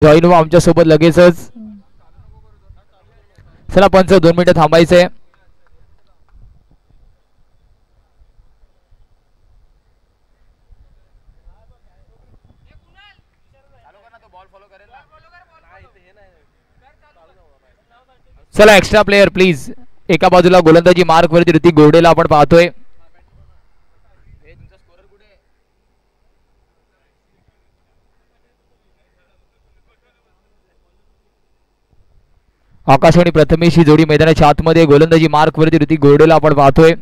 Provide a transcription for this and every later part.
Join व्हा आमच्या सोबत लगेचच. चला पंच 2 मिनिटं थांबायचंय. चला एक्स्ट्रा प्लेयर प्लीज. एका बाजूला गोलंदाजी मार्क वरती ऋतिक गोरडेला आपण पाहतोय. आकाश आणि प्रथमेश ही जोडी मैदानाच्या आतमध्ये. गोलंदाजी मार्क वरती ऋतिक गोरडेला आपण पाहतोय,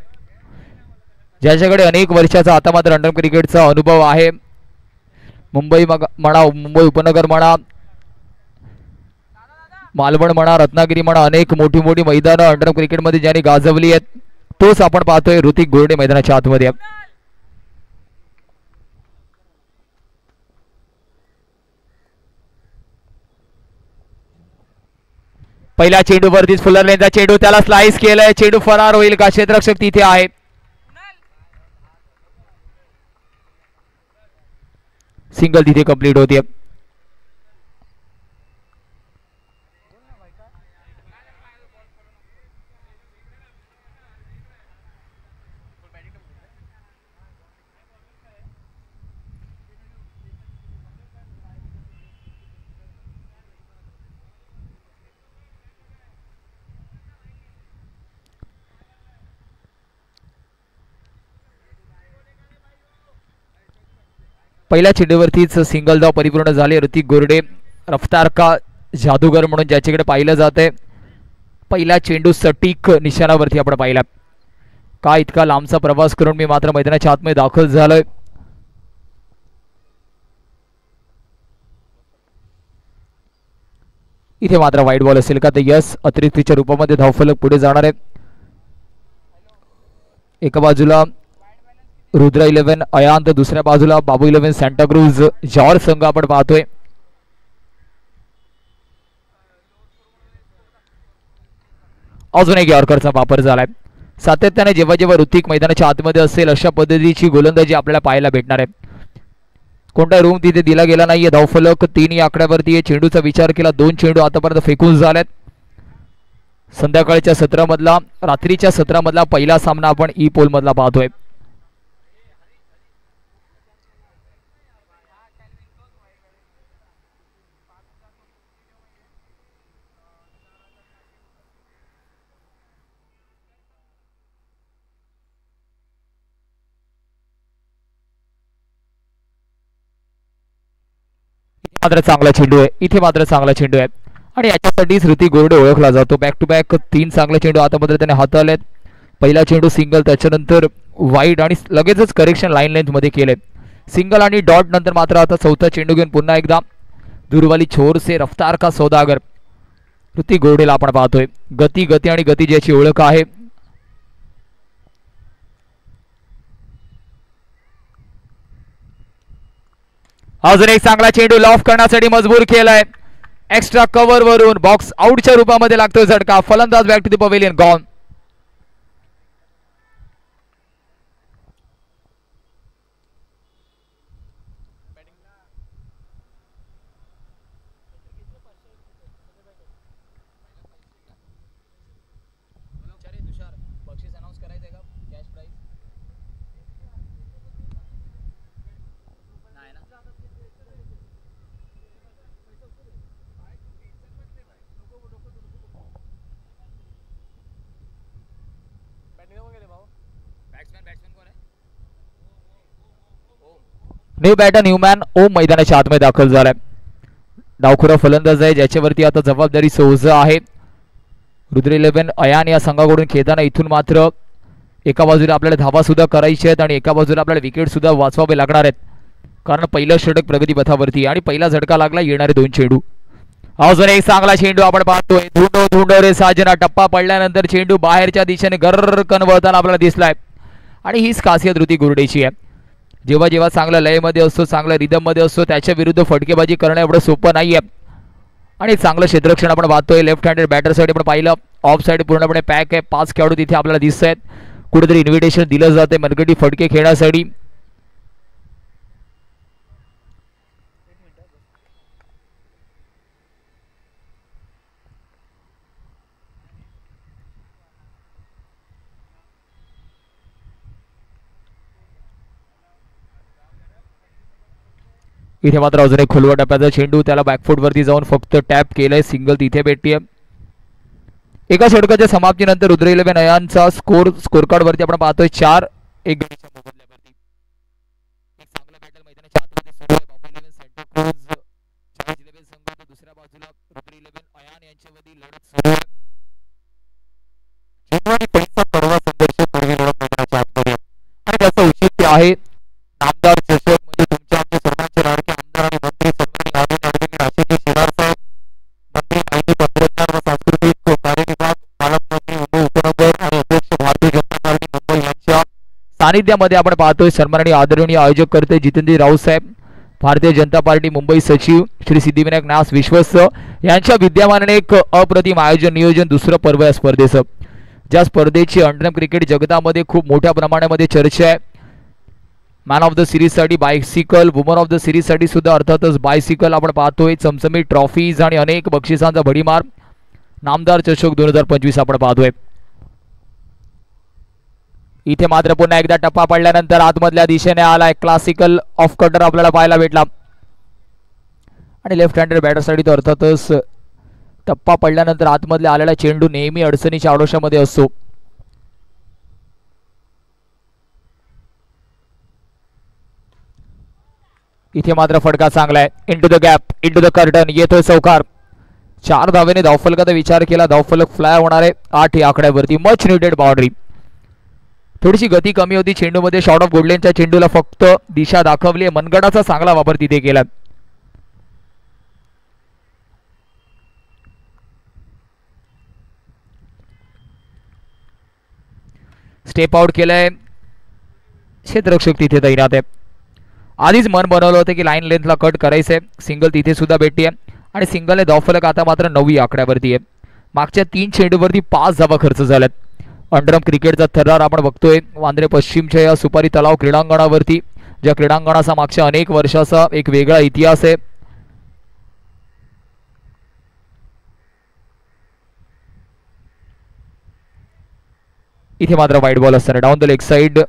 ज्याच्याकडे अनेक वर्षाचा आता मात्र अंडर क्रिकेटचा अनुभव आहे. मुंबई म्हणा, मुंबई उपनगर म्हणा, मालवण म्हणा, रत्नागिरी म्हणा, अनेक मोठी मोठी मैदानं अंडर क्रिकेटमध्ये ज्यांनी गाजवली आहेत, तोच आपण पाहतोय ऋतिक गोरडे मैदानाच्या आतमध्ये. पहिल्या चेंडूवरतीच फुलरलेनचा चेंडू, त्याला स्लाइस केलाय, चेंडू फरार होईल का? क्षेत्ररक्षक तिथे आहे. सिंगल तिथे कंप्लीट होते. पहिल्या चेंडूवरतीच सिंगल धाव परिपूर्ण झाले. ऋतिक गोरडे रफ्तार का जादूगर म्हणून ज्याच्याकडे पाहिलं जाते, पहिला चेंडू सटीक निशाणावरती आपण पाहिला. का इतका लांबचा प्रवास करून मी मात्र मैदानाच्या आतमध्ये दाखल झालोय. इथे मात्र वाईट बॉल असेल का? तर यस, अतिरिक्तच्या रूपामध्ये धावफलक पुढे जाणार आहे. एका बाजूला रुद्र 11 अयान, तर दुसऱ्या बाजूला बाबू 11 सॅन्टाक्रूज जॉर्ज संघ आपण पाहतोय. अजून एक यॉर्करचा वापर झालाय. सातत्याने जेव्हा जेव्हा ऋतिक मैदानाच्या आतमध्ये असेल अशा पद्धतीची गोलंदाजी आपल्याला पाहायला भेटणार आहे. कोणता रूम तिथे दिला गेला नाहीये. धावफलक 3 या आकड्यावरती. चेंडूचा विचार केला, 2 चेंडू आतापर्यंत फेकून झालेत. संध्याकाळच्या सत्रामधला, रात्रीच्या सत्रामधला पहिला सामना आपण ई पोल मधला पाहतोय. मात्र चांगला चेंडू आहे. इथे मात्र चांगला चेंडू आहे आणि याच्यासाठीच ऋतिक गोरडे ओळखला जातो. बॅक टू बॅक 3 चांगले चेंडू आता मात्र त्याने हाताळलेत. पहिला चेंडू सिंगल, त्याच्यानंतर वाईड आणि लगेचच करेक्शन लाईन लेंथ मध्ये केले. सिंगल आणि डॉट नंतर मात्र आता चौथा चेंडू घेऊन पुन्हा एकदा दूरवाली छोर से रफ्तार का सौदागर ऋतिक गोरडेला आपण पाहतोय. गती गती आणि गती ज्याची ओळख आहे. अजून एक चांगला चेंडू लॉफ करण्यासाठी मजबूर केलाय. एक्स्ट्रा कव्हर वरून बॉक्स आउटच्या रूपामध्ये लागतोय झटका. फलंदाज back to the pavilion, gone. New batter न्यूमॅन ओम मैदानाच्या आतमध्ये दाखल झालाय. डावखुरा फलंदाज आहे ज्याच्यावरती आता जबाबदारी सोज आहे. रुद्र 11 अयान या संघाकडून खेळताना इथून मात्र एका बाजूला आपल्याला धावा सुद्धा करायची आहेत आणि एका बाजूला आपल्याला विकेट सुद्धा वाचवावे लागणार आहेत, कारण पहिलं षटक प्रगती पथावरती आणि पहिला झटका लागला. येणारे 2 चेंडू. अजून एक चांगला चेंडू आपण पाहतोय. धुंडो धुंडो रे साजना. टप्पा पडल्यानंतर चेंडू बाहेरच्या दिशेने गर्रकन वळताना आपल्याला दिसलाय आणि हीच खासियत ऋतिक गोरडेची आहे. जेव्हा जेव्हा चांगला लयमध्ये असतो, चांगल्या रिदममध्ये असतो, त्याच्या विरुद्ध फटकेबाजी करणं एवढं सोपं नाहीये. आणि चांगलं क्षेत्ररक्षण आपण पाहतोय. लेफ्ट हँडेड बॅटरसाठी आपण पाहिलं. ऑफ साईड पूर्णपणे पॅक आहे. 5 खेळाडू तिथे आपल्याला दिसत आहेत. कुठेतरी इन्व्हिटेशन दिलं जाते मनगटी फटके खेळण्यासाठी. इथे मात्र अजून एक खोलवा टप्प्याचा चेंडू, त्याला बॅकफूट वरती जाऊन फक्त टॅप केलंय, सिंगल तिथे भेटतीये. एका षटकाच्या समाप्तीनंतर रुद्र 11 अयानचा स्कोर कार्ड वरती आपण पाहतोय 4-1 गडीच्या मोबदल्यावरती. एक चांगला बॅटल मैदानाच्या आतमध्ये सुरू आहे. बाबू 11 सेंटर क्रूज चार्ज 11 संघ, तर दुसऱ्या बाजूला रुद्र 11 अयान यांच्यामध्ये लढत सुरू आहे. चेंडू आणि पैसा कडवा संघर्ष, कडवी लढत मैदानाच्या आतमध्ये आणि त्याचं औचित्य आहे नामदार चषक, म्हणजे तुमच्या आमच्या सर्वांचे लाडके आमदार आणि मंत्री सन्माननीय आदरणीय ॲडव्होकेट आशिषजी शेलार साहेब, मंत्री माहिती तंत्रज्ञान व सांस्कृतिक कार्य विभाग, पालकमंत्री मुंबई उपनगर आणि अध्यक्ष भारतीय जनता पार्टी मुंबई यांच्या सानिध्यामध्ये आपण पाहतोय सन्माननीय आदरणीय आयोजक करते जितेंद्र राऊत साहेब, भारतीय जनता पार्टी मुंबई सचिव श्री सिद्धिविनायक न्यास विश्वस्त यांच्या विद्यमानाने एक अप्रतिम आयोजन नियोजन दुसरं पर्व या स्पर्धेचं, ज्या स्पर्धेची अंडरम क्रिकेट जगतामध्ये खूप मोठ्या प्रमाणामध्ये चर्चा आहे. मॅन ऑफ द सिरीज साठी bicycle, woman of the series साठी सुद्धा अर्थातच बायसिकल आपण पाहतोय, चमचमीत ट्रॉफीज आणि अनेक बक्षिसांचा भडीमार, नामदार चषक 2025 आपण पाहतोय. इथे मात्र पुन्हा एकदा टप्पा पडल्यानंतर आतमधल्या दिशेने आलाय क्लासिकल ऑफ कटर आपल्याला पाहायला भेटला आणि लेफ्ट हँडेड बॅटरसाठी तर अर्थातच टप्पा पडल्यानंतर आतमधल्या आलेला चेंडू नेहमी अडचणीच्या आडोशामध्ये असतो. इथे मात्र फटका चांगला आहे, into the gap, into the curtain, येतोय चौकार. 4 धावेने धावफलकाचा विचार केला, धावफलक फ्लाय होणार आहे 8 या आकड्यावरती. Much needed boundary. थोडीशी गती कमी होती चेंडूमध्ये, शॉर्ट ऑफ गोल्डलेनच्या चेंडूला फक्त दिशा दाखवली, मनगडाचा चांगला वापर तिथे केला. स्टेप आउट केलंय, क्षेत्ररक्षक तिथे तैनात आहे. आधीच मन बनवलं होतं की लाईन लेंथला कट करायचंय, सिंगल तिथे सुद्धा भेटतीये आणि सिंगलने धावफलक आता मात्र 9 आकड्यावरती आहे. मागच्या 3 चेंडूवरती 5 धावा खर्च झाल्यात. अंडरम क्रिकेटचा थरार आपण बघतोय वांद्रे पश्चिमच्या या सुपारी तलाव क्रीडांगणावरती, ज्या क्रीडांगणाचा मागच्या अनेक वर्षाचा एक वेगळा इतिहास आहे. इथे मात्र वाईट बॉल असताना डाऊन द लेग साइड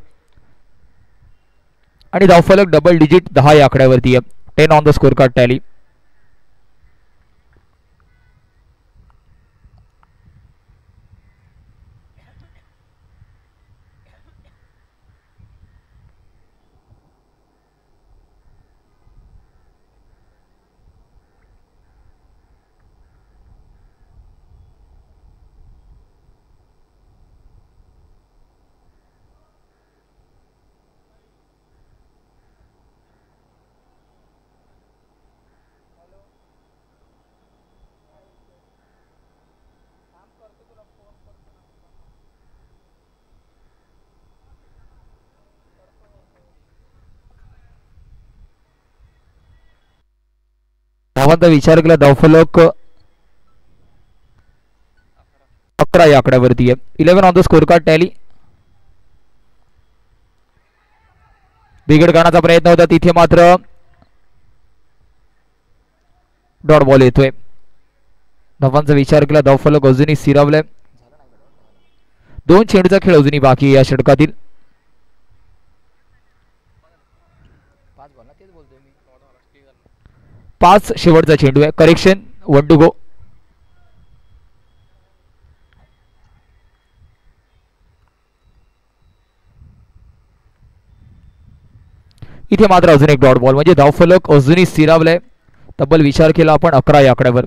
आणि धावफलक डबल डिजिट 10 या आकड्यावरती आहे. 10 on the scorecard tally. धावांचा विचार केला, धावफलक 11 या आकड्यावरती आहे. 11 on the scorecard tally. बिघड करण्याचा प्रयत्न होता, तिथे मात्र डॉट बॉल येतोय. धावांचा विचार केला, धावफलक अजूनही स्थिरावलाय. 2 चेंडूचा खेळ अजूनही बाकी या षटकातील. 5 शेवटचा चेंडू आहे. Correction, 1 to go. इथे मात्र अजून एक डॉट बॉल, म्हणजे धावफलक अजूनही स्थिरावलाय. तब्बल विचार केला आपण 11 या आकड्यावर.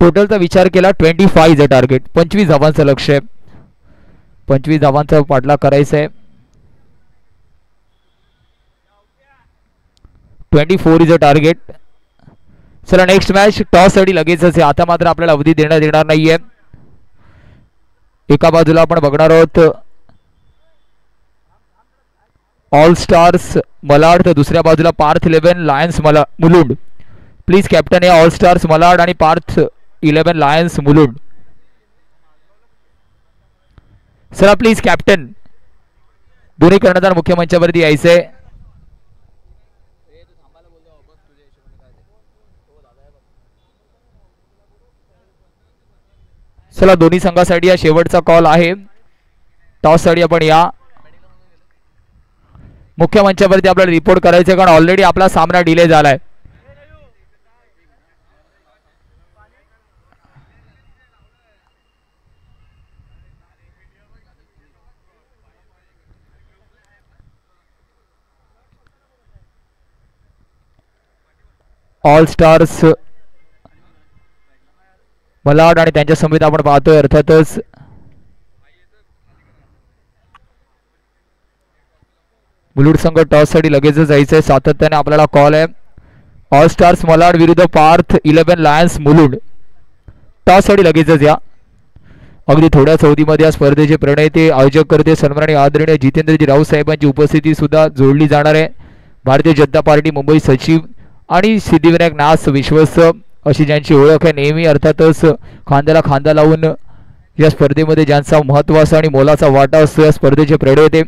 टोटलचा विचार केला 25 इज अ टार्गेट. 25 धावांचं लक्ष आहे. 25 धावांचा पाठलाग करायचा आहे. 24 इज अ टार्गेट. चला नेक्स्ट मॅच टॉस साठी लगेचच आहे. आता मात्र आपल्याला अवधी देण्यात येणार नाहीये. एका बाजूला आपण बघणार आहोत ऑल स्टार्स मलाड, तर दुसऱ्या बाजूला Parth 11 lions Mulund. Please captain या ऑल स्टार्स मलाड आणि पार्थ 11 लायन्स मुलुंड. चला प्लीज कॅप्टन दोन्ही कर्णधार मुख्य मंचावरती यायचंय. चला दोन्ही संघासाठी हा शेवटचा कॉल आहे. टॉस साठी आपण या मुख्य मंचावरती आपल्याला रिपोर्ट करायचं, कारण ऑलरेडी आपला सामना डिले झालाय. ऑल स्टार्स मलाड आणि त्यांच्या समिती आपण पाहतोय. अर्थातच मुलुंड संघ टॉस साठी लगेच जायचंय. सातत्याने आपल्याला कॉल आहे. ऑल स्टार्स मलाड विरुद्ध पार्थ 11 लायन्स मुलुंड. टॉस साठी लगेचच या. अगदी थोड्याच अवधीमध्ये या स्पर्धेचे प्रणेते आयोजक करते सन्माननीय आदरणीय जितेंद्रजी राऊत साहेबांची उपस्थिती सुद्धा जोडली जाणार आहे. भारतीय जनता पार्टी मुंबई सचिव आणि सिद्धिविनायक नाथ विश्वस्त अशी ज्यांची ओळख आहे नेहमी, अर्थातच खांद्याला खांदा लावून या स्पर्धेमध्ये ज्यांचा महत्त्वाचा आणि मोलाचा वाटा असतो या स्पर्धेचे प्रणेते.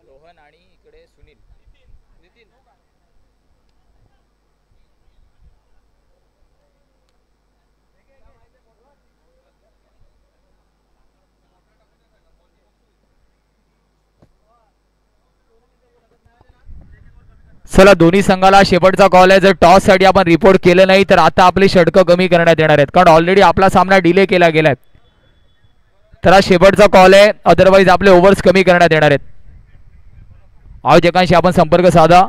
रोहन आणि इकडे सुनील नितीन. चला दोन्ही संघाला शेवटचा कॉल आहे. जर टॉस साठी आपण रिपोर्ट केलं नाही तर आता आपली षटकं कमी करण्यात येणार आहेत, कारण ऑलरेडी आपला सामना डिले केला गेलाय. तर हा शेवटचा कॉल आहे, अदरवाईज आपले ओव्हर्स कमी करण्यात येणार आहेत. आयोजकांशी आपण संपर्क साधा.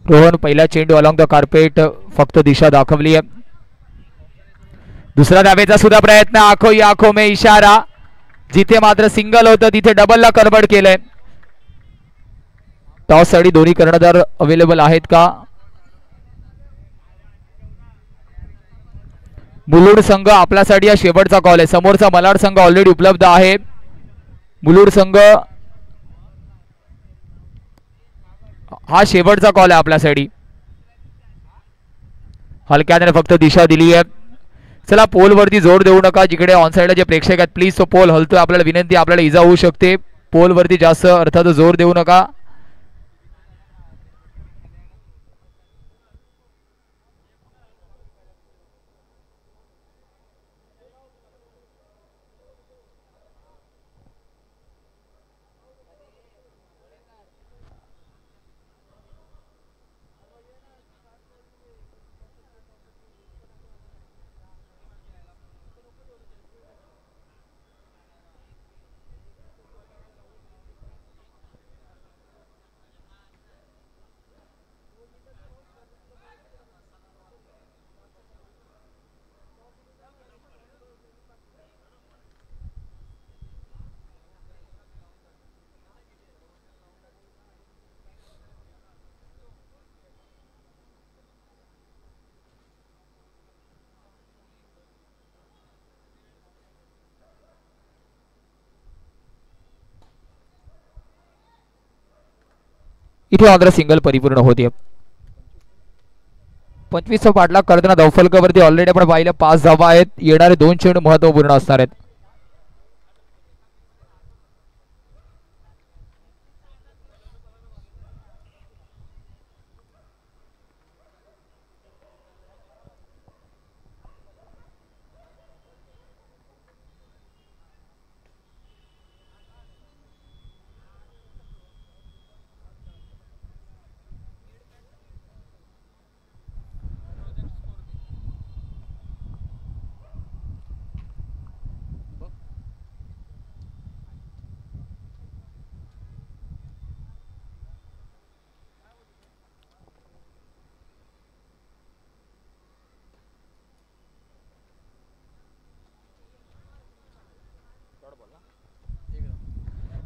रोहन पहिला चेंडू अलॉंग द कार्पेट फक्त दिशा दाखवली आहे. दुसरा धावेचा सुद्धा प्रयत्न. आखो ही आखो में इशारा. जिथे मात्र सिंगल होतं तिथे डबलला कन्वर्ट केलंय. टॉस साठी दोन्ही कर्णधार अवेलेबल आहेत का? मुलुंड संघ आपल्यासाठी हा शेवटचा कॉल आहे. समोरचा मलाड संघ ऑलरेडी उपलब्ध आहे. मुलुंड संघ हा शेवटचा कॉल आहे आपल्यासाठी. हलक्याने फक्त दिशा दिली आहे. चला पोल वरती जोर देऊ नका. जिकडे ऑनसाइडला जे प्रेक्षक आहेत प्लीज तो पोल हलतोय. आपल्याला विनंती, आपल्याला इजा होऊ शकते. पोल वरती जास्त अर्थात जोर देऊ नका. इथे मात्र सिंगल परिपूर्ण होते. 25 पाठलाग करताना दौफलकावरती ऑलरेडी आपण पाहिलं 5 धावा आहेत. येणारे 2 चेंडू महत्वपूर्ण असणार आहेत.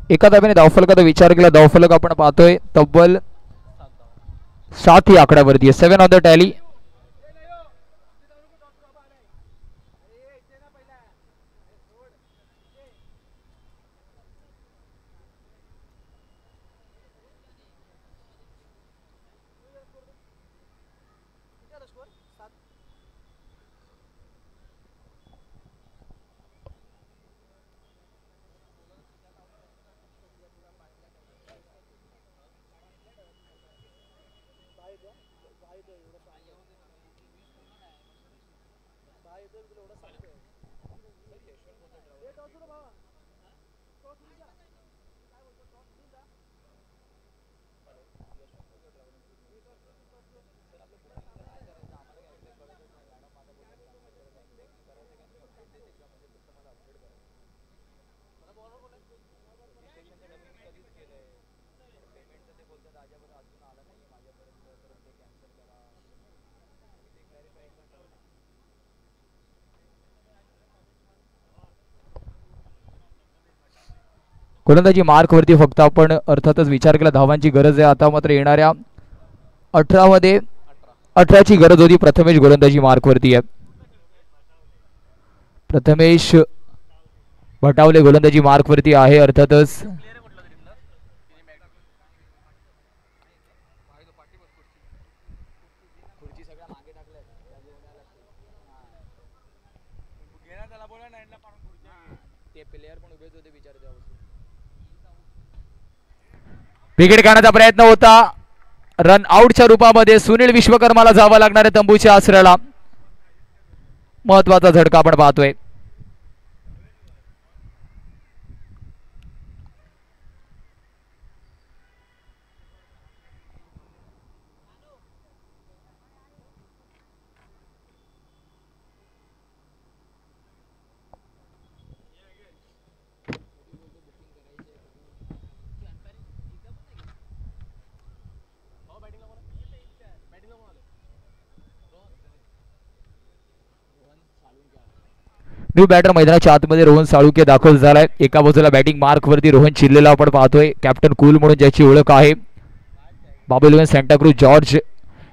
एका धाब्याने धावफलकाचा विचार केला, धावफलक आपण पाहतोय तब्बल 7 या आकड्यावरती आहे. 7 ऑन द टॅली. गोलंदाजी मार्क वरती फक्त आपण अर्थातच विचार केला, धावांची गरज आहे. आता मात्र येणाऱ्या 18 मध्ये 18ची गरज होती. प्रथमेश गोलंदाजी मार्क वरती आहे. प्रथमेश भटावले गोलंदाजी मार्क वरती आहे. अर्थातच विकेट काढण्याचा प्रयत्न होता. रन आउटच्या रूपामध्ये सुनील विश्वकर्माला जावं लागणार आहे तंबूच्या आसऱ्याला. महत्वाचा झटका आपण पाहतोय. न्यू बॅटर मैदानाच्या आतमध्ये रोहन साळुके दाखल झालाय. एका बाजूला बॅटिंग मार्क वरती रोहन चिल्लेला आपण पाहतोय. कॅप्टन कूल म्हणून ज्याची ओळख आहे. बाबू इलेव्हन सॅन्टाक्रूज जॉर्ज.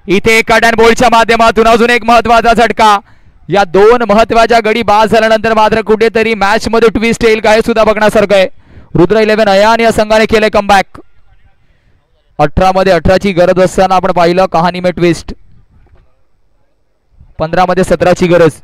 इथे एका डॅन बॉलच्या माध्यमातून अजून एक महत्वाचा झटका. या दोन महत्वाच्या गडी बाद झाल्यानंतर मात्र कुठेतरी मॅच मध्ये ट्विस्ट येईल का हे सुद्धा बघण्यासारखं आहे. रुद्र 11 अयान या संघाने केले कमबॅक. 18 मध्ये 18ची गरज असताना आपण पाहिलं कहाणी में ट्विस्ट. 15 मध्ये 17ची गरज.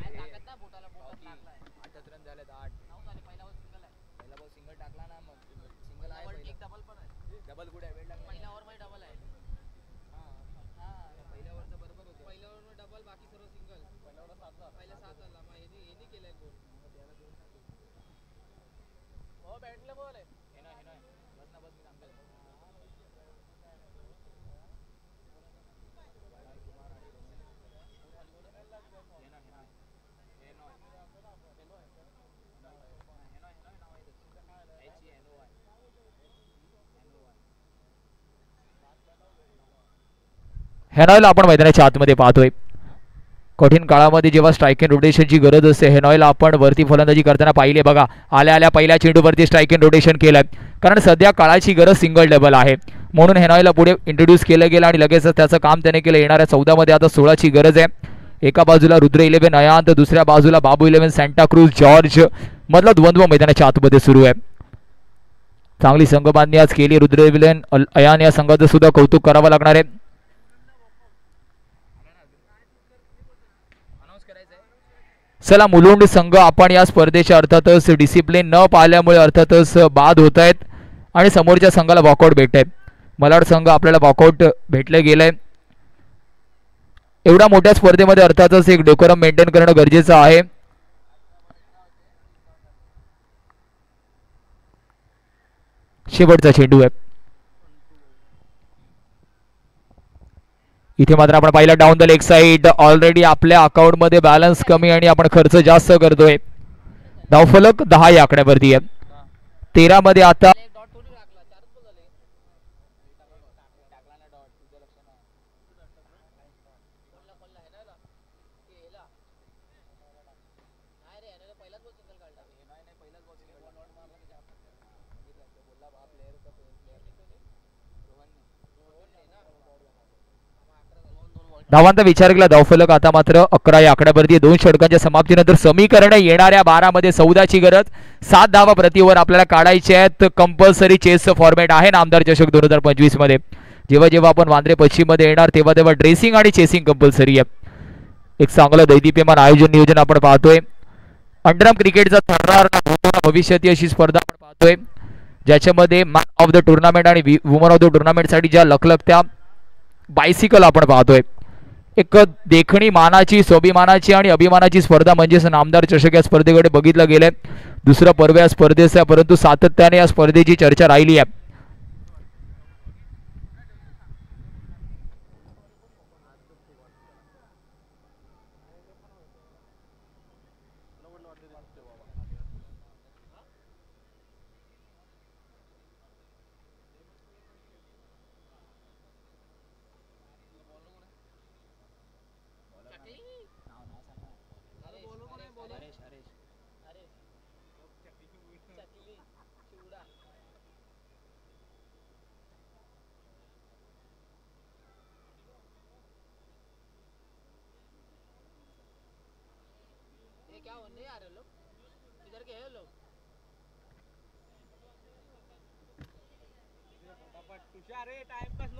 हेनॉयला आपण मैदानाच्या आतमध्ये पाहतोय. कठीण काळामध्ये जेव्हा स्ट्राईक इन रोटेशनची गरज असते, हेनॉयला आपण वरती फलंदाजी करताना पाहिले बघा. आल्या आल्या पहिल्या चेंडूवरती स्ट्राईक इन रोटेशन केलं, कारण सध्या काळाची गरज सिंगल डबल आहे. म्हणून हेनॉयला पुढे इंट्रोड्यूस केलं गेलं आणि लगेचच त्याचं काम त्याने केलं. येणाऱ्या 14 मध्ये आता 16ची गरज आहे. एका बाजूला रुद्र 11 अयान तर दुसऱ्या बाजूला बाबू 11 सॅन्टाक्रूज जॉर्ज. मधला द्वंद्व मैदानाच्या आतमध्ये सुरू आहे. चांगली संघबांधणी आज केली रुद्र 11 अयान या संघाचं सुद्धा कौतुक करावं लागणार आहे. चला मुलुंड संघ आपण या स्पर्धेच्या अर्थातच डिसिप्लिन न पाळल्यामुळे अर्थातच बाद होत आहेत आणि समोरच्या संघाला वॉकआउट भेटत आहे. मलाड संघ आपल्याला वॉकआउट भेटले गेलंय. एवढ्या मोठ्या स्पर्धेमध्ये अर्थातच एक डेकोरम मेंटेन करणं गरजेचं आहे. शेवटचा चेंडू आहे. इथे मात्र आपण पाहिलं down the leg side. Already आपल्या अकाउंट मध्ये बॅलन्स कमी आणि आपण खर्च जास्त करतोय. धावफलक 10 या आकड्यावरती आहे. 13 मध्ये आता धावांचा विचार केला धावफलक आता मात्र 11 या आकड्यावरती 2 षटकांच्या समाप्तीनंतर समीकरण येणाऱ्या 12 मध्ये 14ची गरज 7 धावा प्रति ओव्हर आपल्याला काढायचे आहेत. कंपल्सरी चेसचं फॉर्मॅट आहे ना आमदार चषक 2025 मध्ये. जेव्हा जेव्हा आपण वांद्रे पश्चिम मध्ये येणार तेव्हा तेव्हा ड्रेसिंग आणि चेसिंग कंपल्सरी आहे. एक चांगलं दैदिप्यमान आयोजन नियोजन आपण पाहतोय. अंडरआर्म क्रिकेटचा ठरणार भविष्यातील अशी स्पर्धा आपण पाहतोय ज्याच्यामध्ये मॅन ऑफ द टुर्नामेंट आणि वुमन ऑफ द टुर्नामेंटसाठी ज्या लखलखत्या बायसिकल आपण पाहतोय. एक देखणी मानाची स्वाभिमानाची आणि अभिमानाची स्पर्धा म्हणजेच नामदार चषक या स्पर्धेकडे बघितलं गेलंय. दुसरं पर्व या स्पर्धेचं परंतु सातत्याने या स्पर्धेची चर्चा राहिली आहे.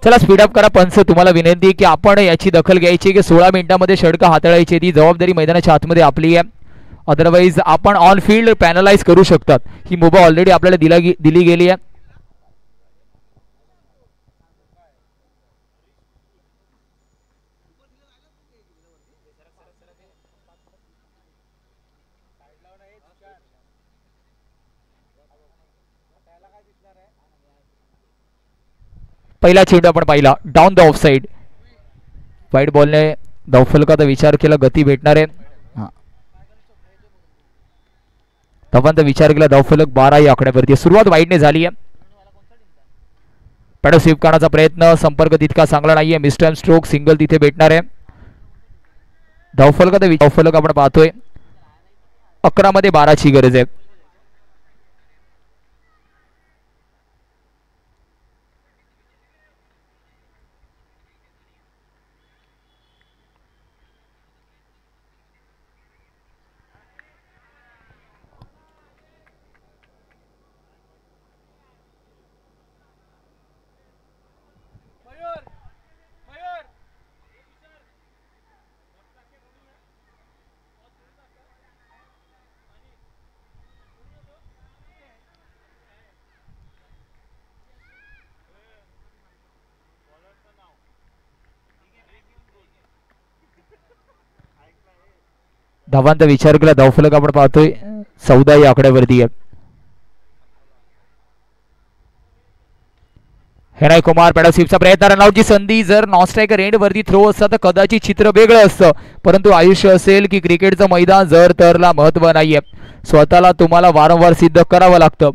चला स्पीडअप करा पंच. तुम्हाला विनंती की आपण याची दखल घ्यायची की 16 मिनिटांमध्ये षटकं हाताळायची. ती जबाबदारी मैदानाच्या आतमध्ये आपली आहे. अदरवाईज आपण ऑन फील्ड पॅनलाइज करू शकतात. ही मुभा ऑलरेडी आपल्याला दिली गेली आहे. पहिला चेंडू आपण पाहिला डाऊन द ऑफ साइड. वाईट बॉलने धावफलकाचा विचार केला गती भेटणार आहे. धावांचा विचार केला धावफलक 12 या आकड्यावरती. सुरुवात वाईटने झाली आहे. पॅडो स्वीप करण्याचा प्रयत्न संपर्क तितका चांगला नाहीये. मिस्टर स्ट्रोक सिंगल तिथे भेटणार आहे. धावफलक आपण पाहतोय 11 मध्ये 12ची गरज आहे. धावांचा विचार केला धावफलक आपण पाहतोय 14 या आकड्यावरती आहे. हेनाय कुमार पॅडोसिपचा प्रयत्न. रनआउटची संधी. जर नॉन स्ट्रायकर एंड वरती थ्रो असता तर कदाचित चित्र वेगळं असतं. परंतु आयुष्य असेल की क्रिकेटचं मैदान जर तरला महत्व नाहीये. स्वतःला तुम्हाला वारंवार सिद्ध करावं लागतं.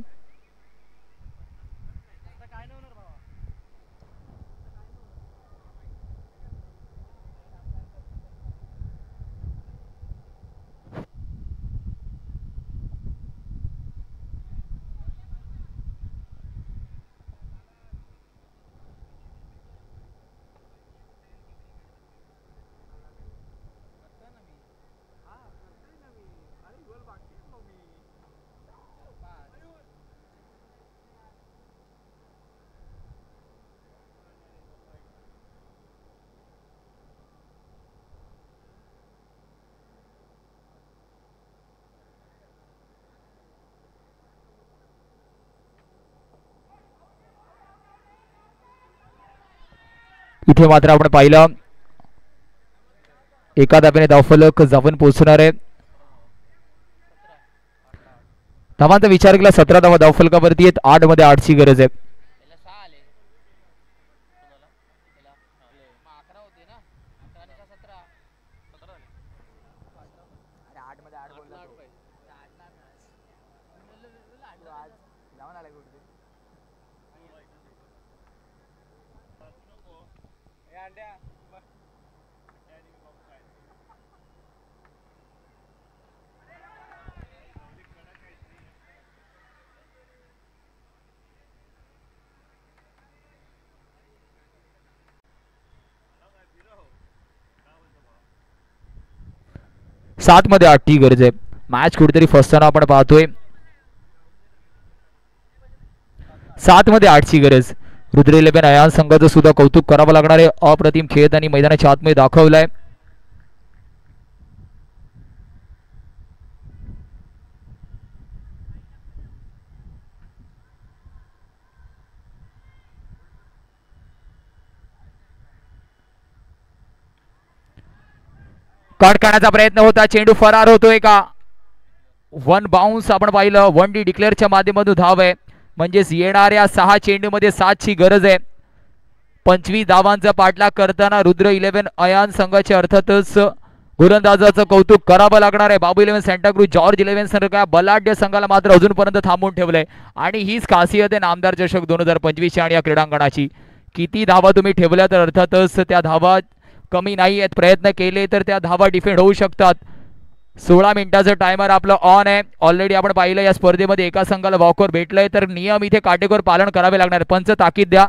इथे मात्र आपण पाहिलं एका धाब्याने धावफलक जाऊन पोहोचणार आहे. धावांचा विचार केला 17 धावा धावफलकावरती आहेत. 8 मध्ये 8ची गरज आहे. 7 मध्ये 8 ची गरज आहे. मॅच कुठेतरी फसताना आपण पाहतोय. 7 मध्ये 8 ची गरज. रुद्र 11 अयान संघाचं सुद्धा कौतुक करावं लागणार आहे. अप्रतिम खेळ त्यांनी मैदानाच्या आतमध्ये दाखवलाय. कट करण्याचा प्रयत्न होता. चेंडू फरार होतोय का? 1 बाउन्स आपण पाहिलं. 1D डिक्लेअरच्या माध्यमातून धाव आहे. म्हणजेच येणाऱ्या 6 चेंडूमध्ये 7 ची गरज आहे. 25 धावांचा पाठलाग करताना रुद्र 11 अयान संघाचे अर्थातच गोलंदाजाचं कौतुक करावं लागणार आहे. बाबू 11 सेंटाक्रूज जॉर्ज 11 सारख्या बलाढ्य संघाला मात्र अजूनपर्यंत थांबवून ठेवलंय आणि हीच खासियत आहे नामदार चषक 2025 आणि या क्रीडांगणाची. किती धावा तुम्ही ठेवल्या तर अर्थातच त्या धावा कमी नाही आहेत. प्रयत्न केले तर त्या धावा डिफेंड होऊ शकतात. 16 मिनिटाचं टायमर आपलं ऑन आहे. ऑलरेडी आपण पाहिलं या स्पर्धेमध्ये एका संघाला वॉकवर भेटलंय तर नियम इथे काटेकोर पालन करावे लागणार. पंच ताकीद द्या.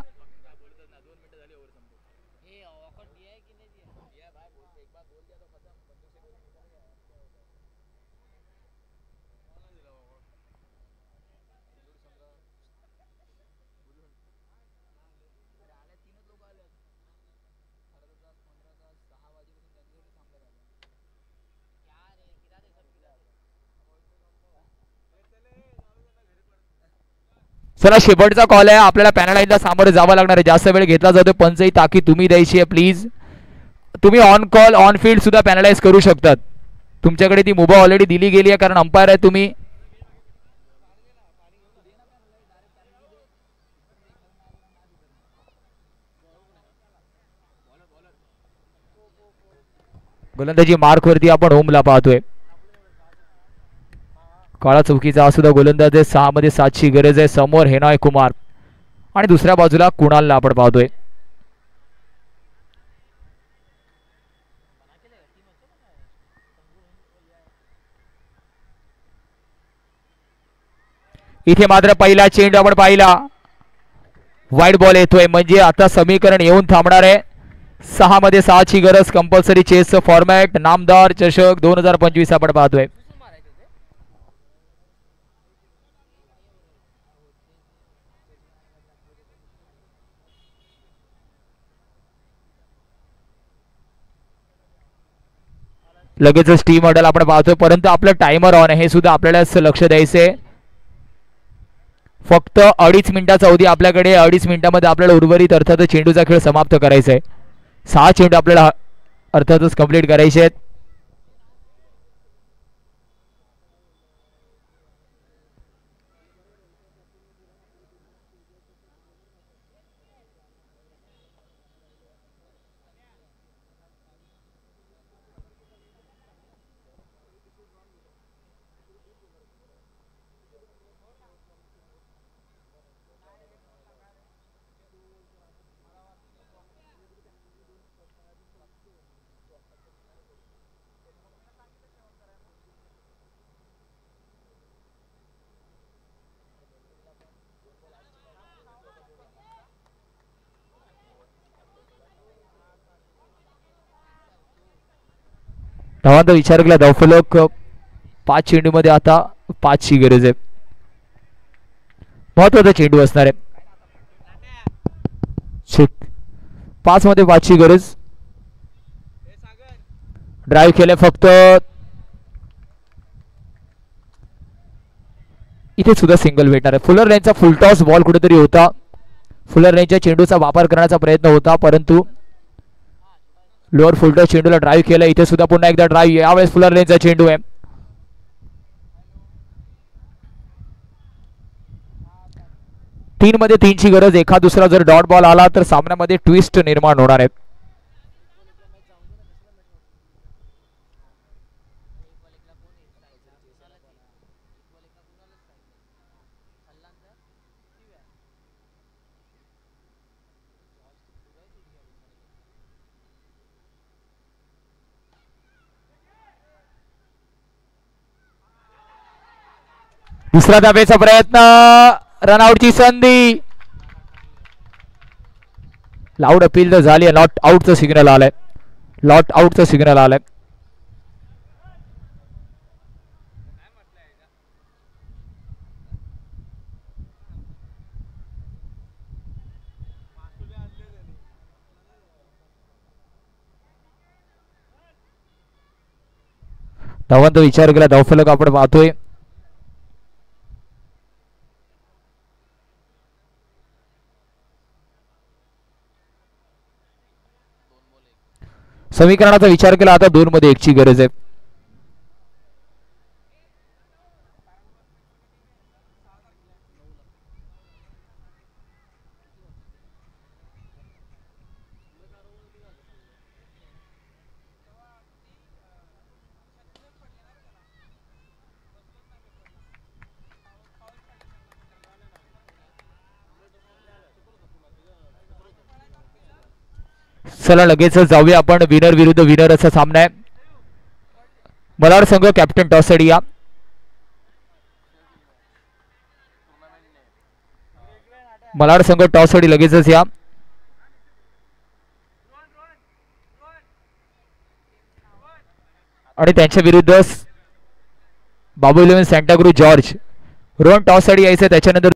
चला शेवटचा कॉल आहे. आपल्याला पॅनलाईनला सामोरे जावं लागणार आहे. जास्त वेळ घेतला जातो. पंचही ताकीद तुम्ही द्यायची आहे प्लीज. तुम्ही ऑन कॉल ऑन फील्ड सुद्धा पॅनलाइज करू शकतात. तुमच्याकडे ती मुभा ऑलरेडी दिली गेली आहे कारण अंपायर आहे तुम्ही. गोलंदाजी मार्क वरती आपण होमला पाहतोय. काळा चौकीचा हा सुद्धा गोलंदाज आहे. 6 मध्ये 7 ची गरज आहे. समोर हेनॉय कुमार आणि दुसऱ्या बाजूला कुणालला आपण पाहतोय. इथे मात्र पहिला चेंडू आपण पाहिला. वाईड बॉल येतोय म्हणजे आता समीकरण येऊन थांबणार आहे. 6 मध्ये 6 ची गरज. कंपल्सरी चेसचं फॉर्मॅट नामदार चषक 2025 आपण पाहतोय. लगेचच टीम मॉडेल आपण पाहतोय परंतु आपलं टायमर ऑन आहे हे सुद्धा आपल्याला लक्ष द्यायचंय. फक्त 2.5 मिनिटाचा अवधी आपल्याकडे. 2.5 मिनिटांमध्ये आपल्याला उर्वरित अर्थातच चेंडूचा खेळ समाप्त करायचा आहे. 6 चेंडू आपल्याला अर्थातच कंप्लीट करायचे आहेत. धावांचा विचार केला धावफलक 5 चेंडू मध्ये आता 5 ची गरज आहे. महत्वाचा चेंडू असणार आहे. 5 मध्ये 5 ची गरज. ड्राईव्ह केले फक्त. इथे सुद्धा सिंगल भेटणार आहे. फुलर लाईनचा फुलटॉस बॉल कुठेतरी होता. फुलर लाईनच्या चेंडूचा वापर करण्याचा प्रयत्न होता परंतु लोअर फुलटॉस चेंडूला ड्राईव्ह केला. इथे सुद्धा पुन्हा एकदा ड्राईव्ह. यावेळेस फुलर लाईनचा चेंडू आहे. 3 मध्ये 3 ची गरज. एखाद दुसरा जर डॉट बॉल आला तर सामन्यामध्ये ट्विस्ट निर्माण होणार आहे. दुसरा धावेचा प्रयत्न. रनआउटची संधी. लाऊड अपील तर झाली. नॉट आउटचं सिग्नल आलंय. नॉट आउटचं सिग्नल आलंय. धावांचा विचार केला धावफलक आपण पाहतोय. समीकरणाचा विचार केला आता 2 मध्ये 1 ची गरज आहे. चला लगेच जाऊया आपण विनर विरुद्ध विनर असा सामना आहे. मलाड संघ कॅप्टन टॉस साठी या. मलाड संघ टॉस साठी लगेचच या. आणि त्यांच्या विरुद्ध बाबू 11 Santa cruise George. Rohan toss साठी यायचं त्याच्यानंतर